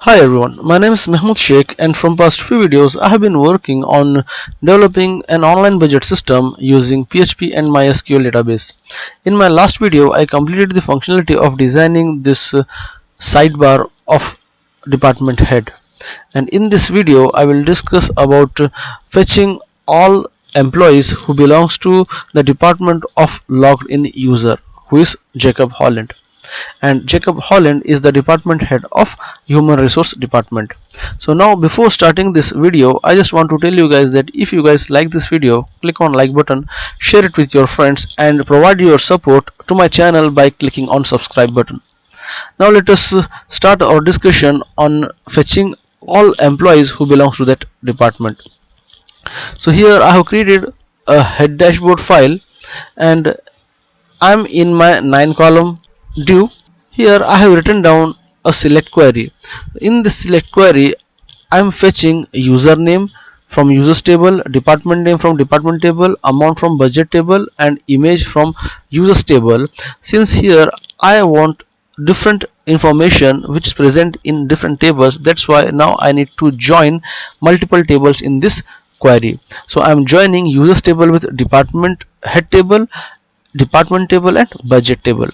Hi everyone, my name is Mahmoud Sheikh, and from past few videos I have been working on developing an online budget system using PHP and MySQL database. In my last video I completed the functionality of designing this sidebar of department head, and in this video I will discuss about fetching all employees who belongs to the department of logged in user, who is Jacob Holland. And Jacob Holland is the department head of human resource department. So now before starting this video, I just want to tell you guys that if you guys like this video, click on like button, share it with your friends, and provide your support to my channel by clicking on subscribe button. Now let us start our discussion on fetching all employees who belongs to that department. So here I have created a head dashboard file, and I'm in my 9 column div. Here I have written down a select query. In this select query I am fetching username from users table, department name from department table, amount from budget table, and image from users table. Since here I want different information which is present in different tables, that's why now I need to join multiple tables in this query. So I am joining users table with department head table, department table, and budget table.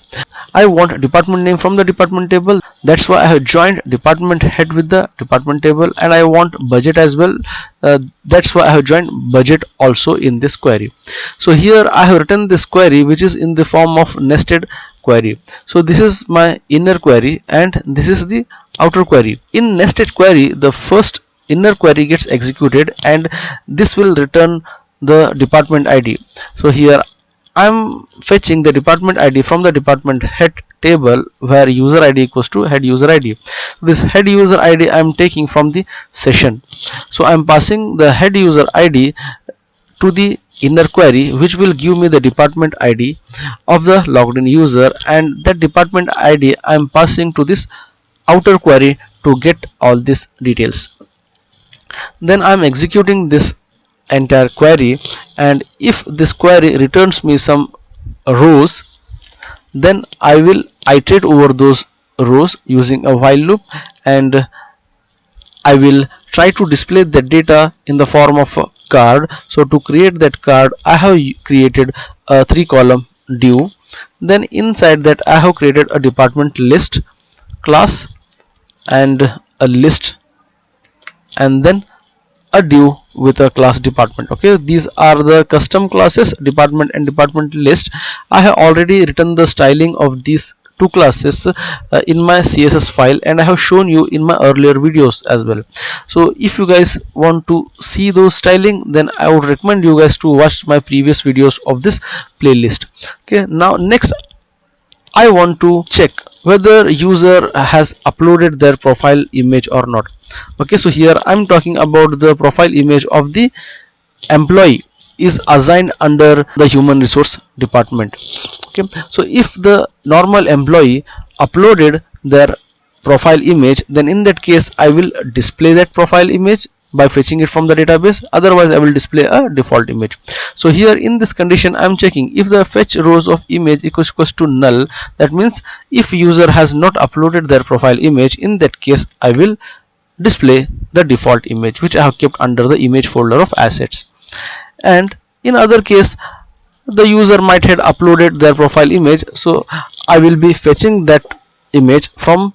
I want department name from the department table, that's why I have joined department head with the department table, and I want budget as well, that's why I have joined budget also in this query. So here I have written this query which is in the form of nested query. So this is my inner query and this is the outer query. In nested query, the first inner query gets executed and this will return the department ID. So here I'm fetching the department ID from the department head table, where user ID equals to head user ID. This head user ID I'm taking from the session. So I'm passing the head user ID to the inner query, which will give me the department ID of the logged in user, and that department ID I'm passing to this outer query to get all these details. Then I'm executing this entire query, and if this query returns me some rows, then I will iterate over those rows using a while loop, and I will try to display the data in the form of a card. So to create that card I have created a 3 column div. Then inside that I have created a department list class and a list, and then a div with a class department. Okay, these are the custom classes, department and department list. I have already written the styling of these two classes in my CSS file, and I have shown you in my earlier videos as well. So if you guys want to see those styling, then I would recommend you guys to watch my previous videos of this playlist. Okay, now next I want to check whether user has uploaded their profile image or not. Okay, so here I'm talking about the profile image of the employee is assigned under the human resource department. Okay, so if the normal employee uploaded their profile image, then in that case I will display that profile image by fetching it from the database, otherwise I will display a default image. So here in this condition I am checking if the fetch rows of image equals to null. That means if user has not uploaded their profile image, in that case I will display the default image which I have kept under the image folder of assets. And in other case the user might have uploaded their profile image, so I will be fetching that image from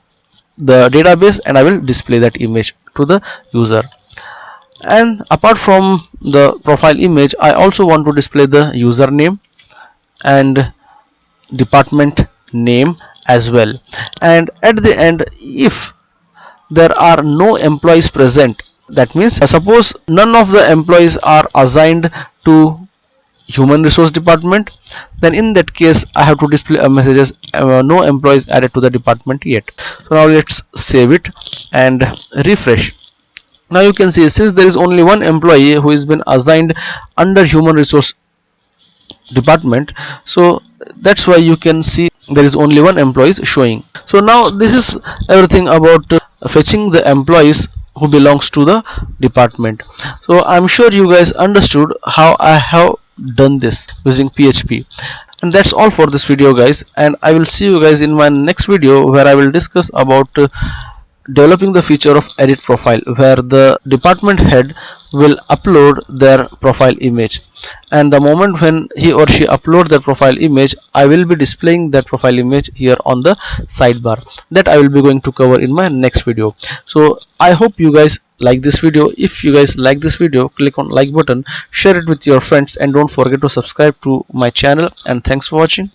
the database and I will display that image to the user. And apart from the profile image, I also want to display the username and department name as well. And at the end, if there are no employees present, that means suppose none of the employees are assigned to human resource department, then in that case I have to display a message as no employees added to the department yet. So now let's save it and refresh. Now you can see, since there is only one employee who has been assigned under human resource department, so that's why you can see there is only one employee showing. So now this is everything about fetching the employees who belongs to the department. So I'm sure you guys understood how I have done this using PHP. And that's all for this video guys, and I will see you guys in my next video where I will discuss about developing the feature of edit profile, where the department head will upload their profile image, and the moment when he or she upload their profile image, I will be displaying that profile image here on the sidebar. That I will be going to cover in my next video. So I hope you guys like this video. If you guys like this video, click on like button, share it with your friends, and don't forget to subscribe to my channel. And thanks for watching.